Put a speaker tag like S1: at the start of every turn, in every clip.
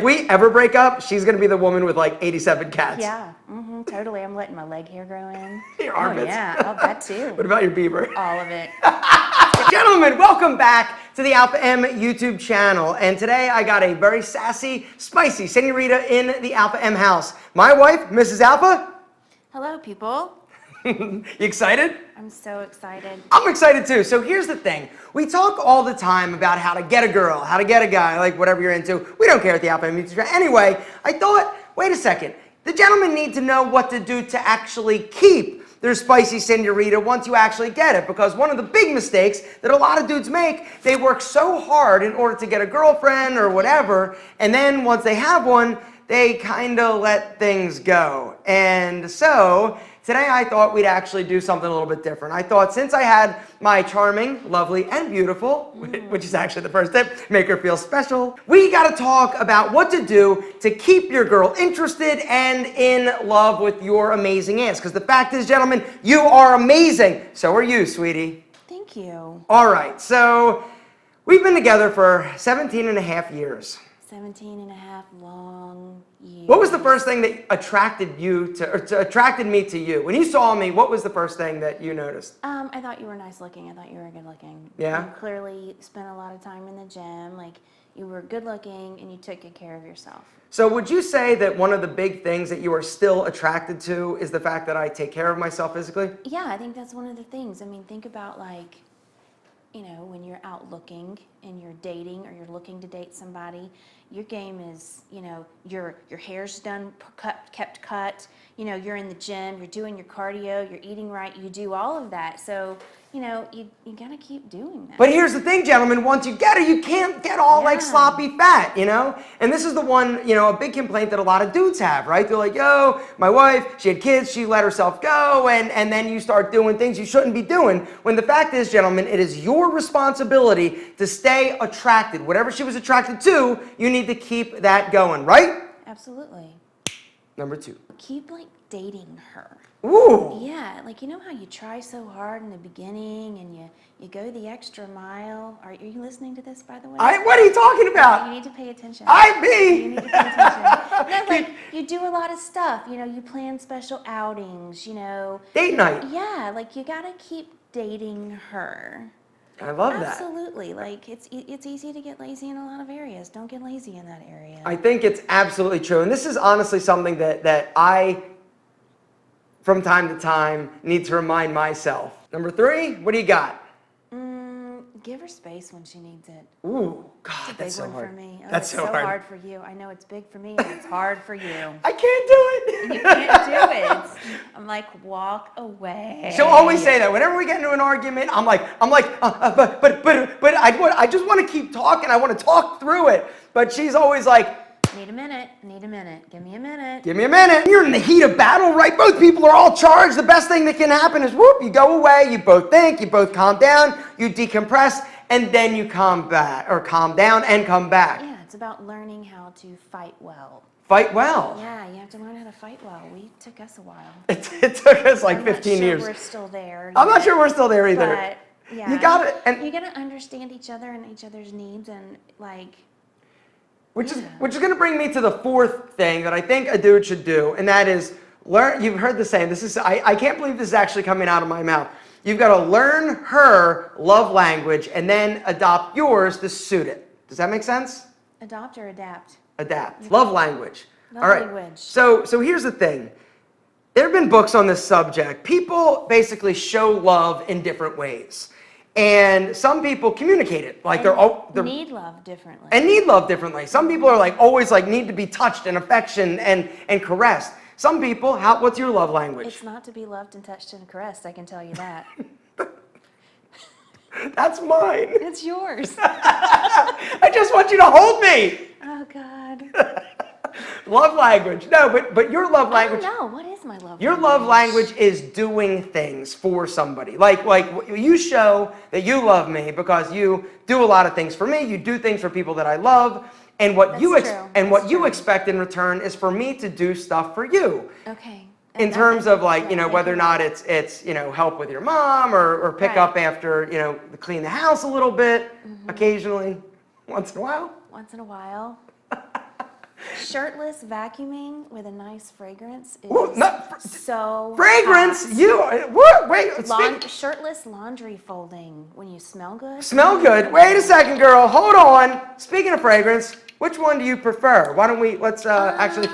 S1: we ever break up, she's going to be the woman with like 87 cats.
S2: Yeah, totally. I'm letting my leg hair grow in.
S1: Your armpits.
S2: Oh, yeah, oh, that too.
S1: What about your beaver?
S2: All of it.
S1: Gentlemen, welcome back to the Alpha M YouTube channel. And today I got a very sassy, spicy senorita in the Alpha M house. My wife, Mrs. Alpha.
S2: Hello, people.
S1: You excited?
S2: I'm so excited.
S1: I'm excited too. So here's the thing. We talk all the time about how to get a girl, how to get a guy, like whatever you're into. We don't care at the Alpha M YouTube channel. Anyway, I thought, wait a second. The gentlemen need to know what to do to actually keep their spicy senorita once you actually get it. Because one of the big mistakes that a lot of dudes make, they work so hard in order to get a girlfriend or whatever, and then once they have one, they kind of let things go. And so today I thought we'd actually do something a little bit different. I thought since I had my charming, lovely, and beautiful, which is actually the first tip, make her feel special, we got to talk about what to do to keep your girl interested and in love with your amazing ass. Because the fact is, gentlemen, you are amazing. So are you, sweetie.
S2: Thank you.
S1: All right, so we've been together for 17 and a half years.
S2: 17 and a half long years.
S1: What was the first thing that attracted me to you? When you saw me, what was the first thing that you noticed?
S2: I thought you were nice looking. I thought you were good looking.
S1: Yeah?
S2: You clearly spent a lot of time in the gym. Like, you were good looking and you took good care of yourself.
S1: So would you say that one of the big things that you are still attracted to is the fact that I take care of myself physically?
S2: Yeah, I think that's one of the things. I mean, think about like, you know, when you're out looking and you're dating or you're looking to date somebody, your game is, you know, your hair's done, kept cut, you know, you're in the gym, you're doing your cardio, you're eating right, you do all of that. So, you know, you gotta keep doing that.
S1: But here's the thing, gentlemen, once you get her, you can't get all like sloppy fat, you know? And this is the one, you know, a big complaint that a lot of dudes have, right? They're like, yo, my wife, she had kids, she let herself go, and then you start doing things you shouldn't be doing. When the fact is, gentlemen, it is your responsibility to stay attracted. Whatever she was attracted to, you need to keep that going, right?
S2: Absolutely.
S1: Number 2.
S2: Keep like dating her.
S1: Ooh.
S2: Yeah, like, you know how you try so hard in the beginning and you go the extra mile? Are you listening to this, by the way?
S1: What are you talking about?
S2: You need to pay attention.
S1: I be.
S2: You need to pay attention. No, like, you do a lot of stuff. You know, you plan special outings, you know.
S1: Date night.
S2: Yeah, like, you gotta keep dating her.
S1: I love that.
S2: Absolutely. Like, it's easy to get lazy in a lot of areas. Don't get lazy in that area.
S1: I think it's absolutely true. And this is honestly something that I, from time to time, need to remind myself. Number 3, what do you got?
S2: Give her space when she needs it.
S1: Ooh, God,
S2: It's a
S1: that's so
S2: big one
S1: hard.
S2: for me. Oh,
S1: That's
S2: it's
S1: so hard.
S2: hard for you. I know it's big for me and it's hard for you.
S1: I can't do it.
S2: You can't do it. I'm like, walk away.
S1: She'll always say that. Whenever we get into an argument, I'm like, but I just want to keep talking. I want to talk through it. But she's always like,
S2: Need a minute. Give me a minute.
S1: give me a minute. You're in the heat of battle, right? Both people are all charged. The best thing that can happen is, whoop, you go away, you both think, you both calm down, you decompress, and then you calm down and come back.
S2: Yeah, it's about learning how to fight well.
S1: Fight well.
S2: Yeah, you have to learn how to fight well. It took us a while.
S1: It took us like
S2: I'm
S1: 15 years.
S2: We're still there.
S1: I'm not sure we're still there either.
S2: But, yeah,
S1: You got it. And
S2: you got to understand each other and each other's needs and like.
S1: Which is going to bring me to the 4th thing that I think a dude should do, and that is learn. You've heard the saying. This is I can't believe this is actually coming out of my mouth. You've got to learn her love language and then adopt yours to suit it. Does that make sense?
S2: Adopt or adapt?
S1: Adapt. Love language.
S2: Love
S1: All right.
S2: language.
S1: So here's the thing. There have been books on this subject. People basically show love in different ways. And some people communicate it like they're
S2: need love differently.
S1: And need love differently. Some people are like always like need to be touched and affection and caressed. Some people, what's your love language?
S2: It's not to be loved and touched and caressed, I can tell you that.
S1: That's mine.
S2: It's yours.
S1: I just want you to hold me.
S2: Oh God.
S1: Love language. No, but your love language.
S2: I don't know. What is my love
S1: Your
S2: language?
S1: love language is doing things for somebody. Like you show that you love me because you do a lot of things for me. You do things for people that I love. And what you expect in return is for me to do stuff for you.
S2: Okay.
S1: In terms of like, you know, whether or not it's you know, help with your mom or pick up after, you know, clean the house a little bit occasionally, once in a while.
S2: Once in a while. shirtless vacuuming with a nice fragrance is
S1: Ooh,
S2: so
S1: fragrance?
S2: hot.
S1: You, what? Wait,
S2: Shirtless laundry folding when you smell good.
S1: smell good. Wait a second, girl. Hold on. Speaking of fragrance, which one do you prefer? Why don't we, let's actually,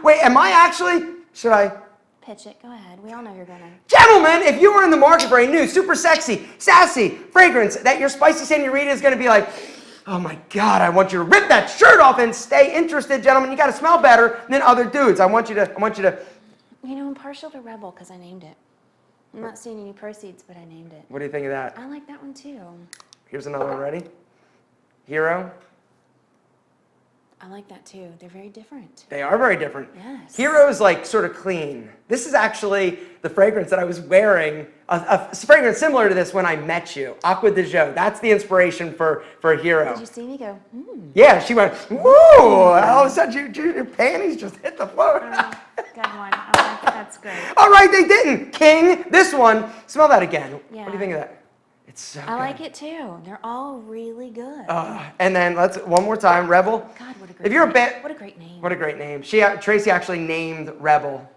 S1: wait, am I actually, should I?
S2: Pitch it. Go ahead. We all know you're gonna.
S1: Gentlemen, if you are in the market for a new, super sexy, sassy fragrance that your spicy senorita is going to be like, oh my God, I want you to rip that shirt off and stay interested, gentlemen. You got to smell better than other dudes. I want you to.
S2: You know, I'm partial to Rebel because I named it. I'm not seeing any proceeds, but I named it.
S1: What do you think of that?
S2: I like that one too.
S1: Here's another one. Ready? Hero.
S2: I like that too. They're very different.
S1: They are very different.
S2: Yes.
S1: Hero's like sort of clean. This is actually the fragrance that I was wearing, a fragrance similar to this when I met you. Aqua de Jo. That's the inspiration for Hero.
S2: Did you see me go,
S1: Yeah, she went, woo! All of a sudden, your panties just hit the floor.
S2: Good one. I like that's great.
S1: All right, they didn't. King, this one. Smell that again.
S2: Yeah.
S1: What do you think of that? It's so good.
S2: I like it too. They're all really good.
S1: And then let's, one more time, Rebel.
S2: God, what a great
S1: If you're a
S2: name.
S1: bit,
S2: What a great name.
S1: what a great name. Tracy actually named Rebel.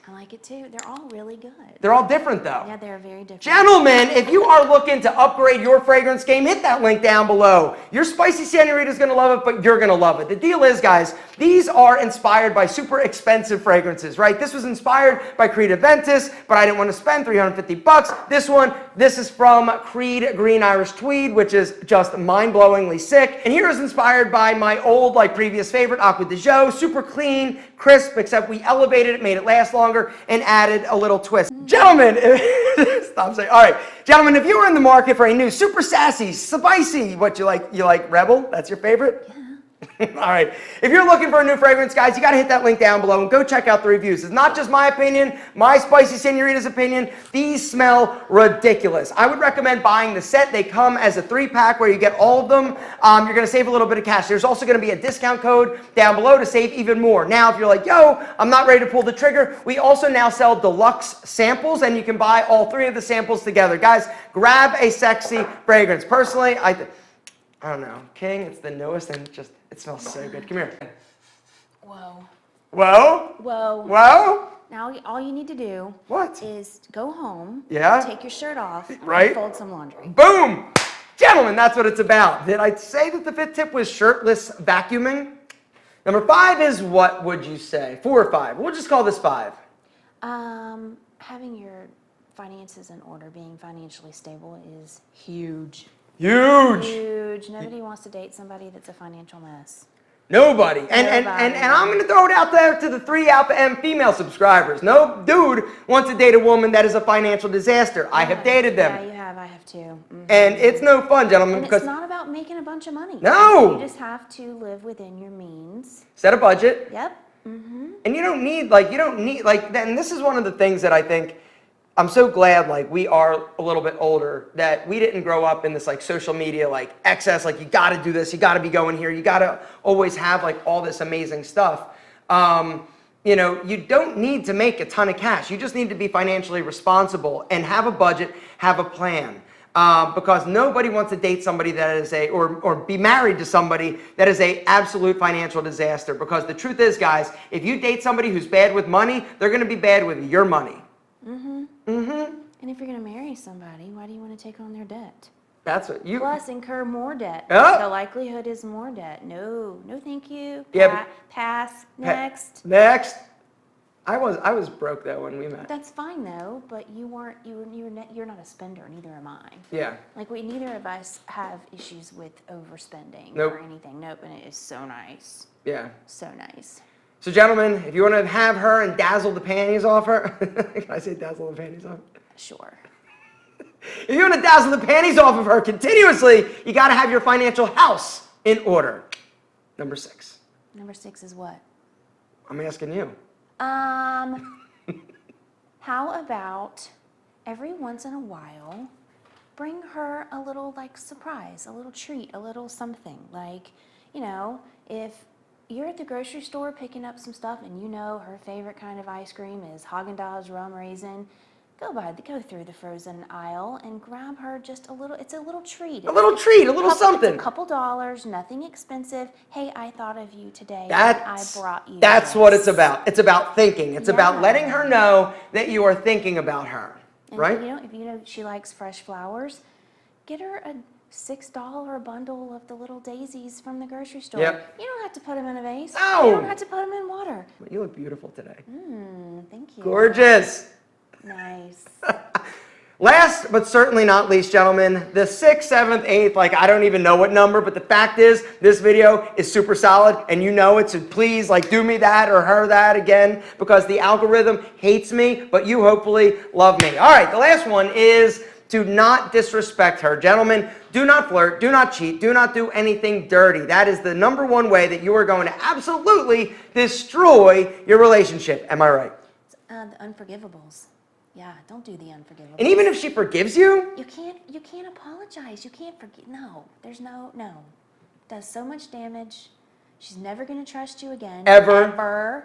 S2: I like it too. They're all really good.
S1: They're all different though.
S2: Yeah, they're very different.
S1: Gentlemen, if you are looking to upgrade your fragrance game, hit that link down below. Your spicy senorita is going to love it, but you're going to love it. The deal is, guys, these are inspired by super expensive fragrances, right? This was inspired by Creed Aventus, but I didn't want to spend $350. This is from Creed Green Irish Tweed, which is just mind-blowingly sick. And here is inspired by my old, previous favorite, Aqua de Jo. Super clean, crisp, except we elevated it, made it last longer, and added a little twist. Gentlemen, stop saying. All right, gentlemen, if you were in the market for a new super sassy, spicy, what you like Rebel? That's your favorite?
S2: Yeah.
S1: All right. If you're looking for a new fragrance, guys, you got to hit that link down below and go check out the reviews. It's not just my opinion, my spicy senorita's opinion. These smell ridiculous. I would recommend buying the set. They come as a 3-pack where you get all of them. You're going to save a little bit of cash. There's also going to be a discount code down below to save even more. Now, if you're like, yo, I'm not ready to pull the trigger, we also now sell deluxe samples, and you can buy all 3 of the samples together. Guys, grab a sexy fragrance. Personally, I don't know. King, it's the newest and it smells so good. Come here.
S2: Whoa.
S1: Whoa?
S2: Whoa.
S1: Whoa?
S2: Now all you need to do
S1: What?
S2: is go home,
S1: Yeah?
S2: take your shirt off,
S1: Right.
S2: and fold some laundry.
S1: Boom! Gentlemen, that's what it's about. Did I say that the 5th tip was shirtless vacuuming? Number 5 is, what would you say? 4 or 5? We'll just call this 5.
S2: Having your finances in order, being financially stable is huge.
S1: Huge!
S2: Huge. Nobody wants to date somebody that's a financial mess.
S1: Nobody. And I'm going to throw it out there to the 3 Alpha M female subscribers. No dude wants to date a woman that is a financial disaster. I have dated them.
S2: Yeah, you have. I have too. Mm-hmm.
S1: And it's no fun, gentlemen,
S2: And
S1: because
S2: it's not about making a bunch of money.
S1: No.
S2: You just have to live within your means.
S1: set a budget.
S2: Yep. Mm-hmm.
S1: And you don't need, and this is one of the things that I think, I'm so glad, we are a little bit older, that we didn't grow up in this, social media, excess, you got to do this, you got to be going here, you got to always have, all this amazing stuff. You don't need to make a ton of cash. You just need to be financially responsible and have a budget, have a plan. Because nobody wants to date somebody that is or be married to somebody that is a absolute financial disaster. Because the truth is, guys, if you date somebody who's bad with money, they're going to be bad with your money.
S2: Mm-hmm.
S1: Mm-hmm.
S2: And if you're going to marry somebody, why do you want to take on their debt?
S1: That's what you...
S2: Plus, incur more debt.
S1: Oh.
S2: The likelihood is more debt. No, thank you.
S1: Yeah,
S2: Pass. Next.
S1: Next. I was broke though when we met.
S2: That's fine though, but you're not a spender. Neither am I.
S1: Yeah.
S2: We neither of us have issues with overspending
S1: Nope.
S2: or anything. Nope, and it is so nice.
S1: Yeah.
S2: So nice.
S1: So gentlemen, if you want to have her and dazzle the panties off her, can I say dazzle the panties off?
S2: Sure.
S1: If you want to dazzle the panties off of her continuously, you got to have your financial house in order. Number 6.
S2: Number 6 is what?
S1: I'm asking you.
S2: How about every once in a while, bring her a little surprise, a little treat, a little something. If you're at the grocery store picking up some stuff and her favorite kind of ice cream is Haagen-Dazs rum raisin, go through the frozen aisle and grab her just a little. It's a little treat.
S1: A little treat, a little something.
S2: It's a couple dollars, nothing expensive. Hey, I thought of you today.
S1: That's,
S2: I brought you.
S1: That's
S2: this.
S1: what it's about. It's about thinking. It's about
S2: Yeah.
S1: letting her know that you are thinking about her,
S2: And
S1: right?
S2: if you know she likes fresh flowers, get her a $6 bundle of the little daisies from the grocery store.
S1: Yep.
S2: You don't have to put them in a vase.
S1: No.
S2: You don't have to put them in water.
S1: You look beautiful today.
S2: Thank you.
S1: Gorgeous.
S2: Nice.
S1: Last but certainly not least, gentlemen, the 6th, 7th, 8th, like I don't even know what number, but the fact is this video is super solid and you know it, so please like do me that or her that again because the algorithm hates me, but you hopefully love me. All right, the last one is to not disrespect her. Gentlemen, do not flirt, do not cheat, do not do anything dirty. That is the #1 way that you are going to absolutely destroy your relationship. Am I right?
S2: The unforgivables. Yeah, don't do the unforgivables.
S1: And even if she forgives you,
S2: You can't apologize. You can't forgive. No, there's no. Does so much damage. She's never going to trust you again.
S1: Ever.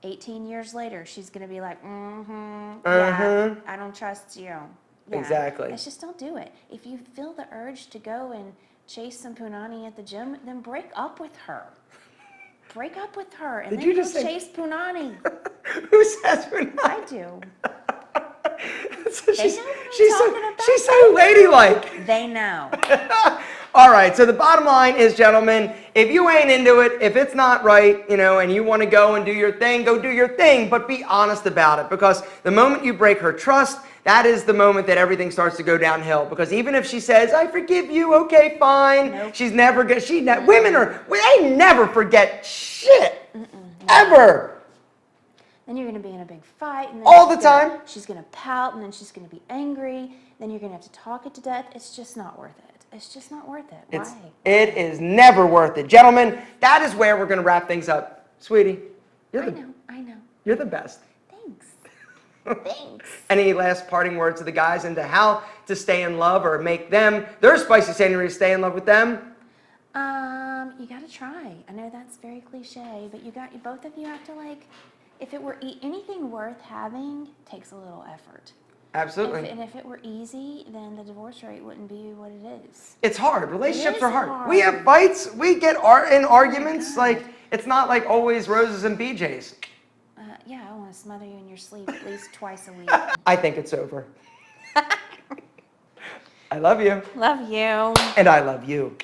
S2: 18 years later, she's going to be like, yeah, I don't trust you. Yeah.
S1: Exactly.
S2: Let's just don't do it. If you feel the urge to go and chase some punani at the gym, then break up with her. Break up with her and
S1: Did
S2: then
S1: you
S2: go
S1: just say-
S2: chase punani.
S1: who says we're not?
S2: I do.
S1: So
S2: They
S1: she's,
S2: know what I'm
S1: she's, so,
S2: talking about.
S1: she's so ladylike.
S2: They know.
S1: All right, so the bottom line is, gentlemen, if you ain't into it, if it's not right, and you want to go and do your thing, go do your thing, but be honest about it because the moment you break her trust, that is the moment that everything starts to go downhill because even if she says, I forgive you, okay, fine,
S2: Nope.
S1: she's never going to, they never forget shit, ever.
S2: Then you're going to be in a big fight. And then
S1: All the time.
S2: She's going to pout, and then she's going to be angry. Then you're going to have to talk it to death. It's just not worth it. It's just not worth it. Why?
S1: It is never worth it. Gentlemen, that is where we're going to wrap things up. Sweetie,
S2: I know.
S1: you're the best.
S2: Thanks. Thanks.
S1: Any last parting words to the guys into how to stay in love or make them, their spicy senorita, stay in love with them?
S2: You got to try. I know that's very cliche, but both of you have to if it were anything worth having, takes a little effort.
S1: Absolutely.
S2: And if it were easy, then the divorce rate wouldn't be what it is.
S1: It's hard. Relationships
S2: is
S1: are hard.
S2: hard.
S1: We have fights. We get in arguments. It's not like always roses and BJ's.
S2: Yeah, I want to smother you in your sleep at least twice a week.
S1: I think it's over. I love you.
S2: Love you.
S1: And I love you.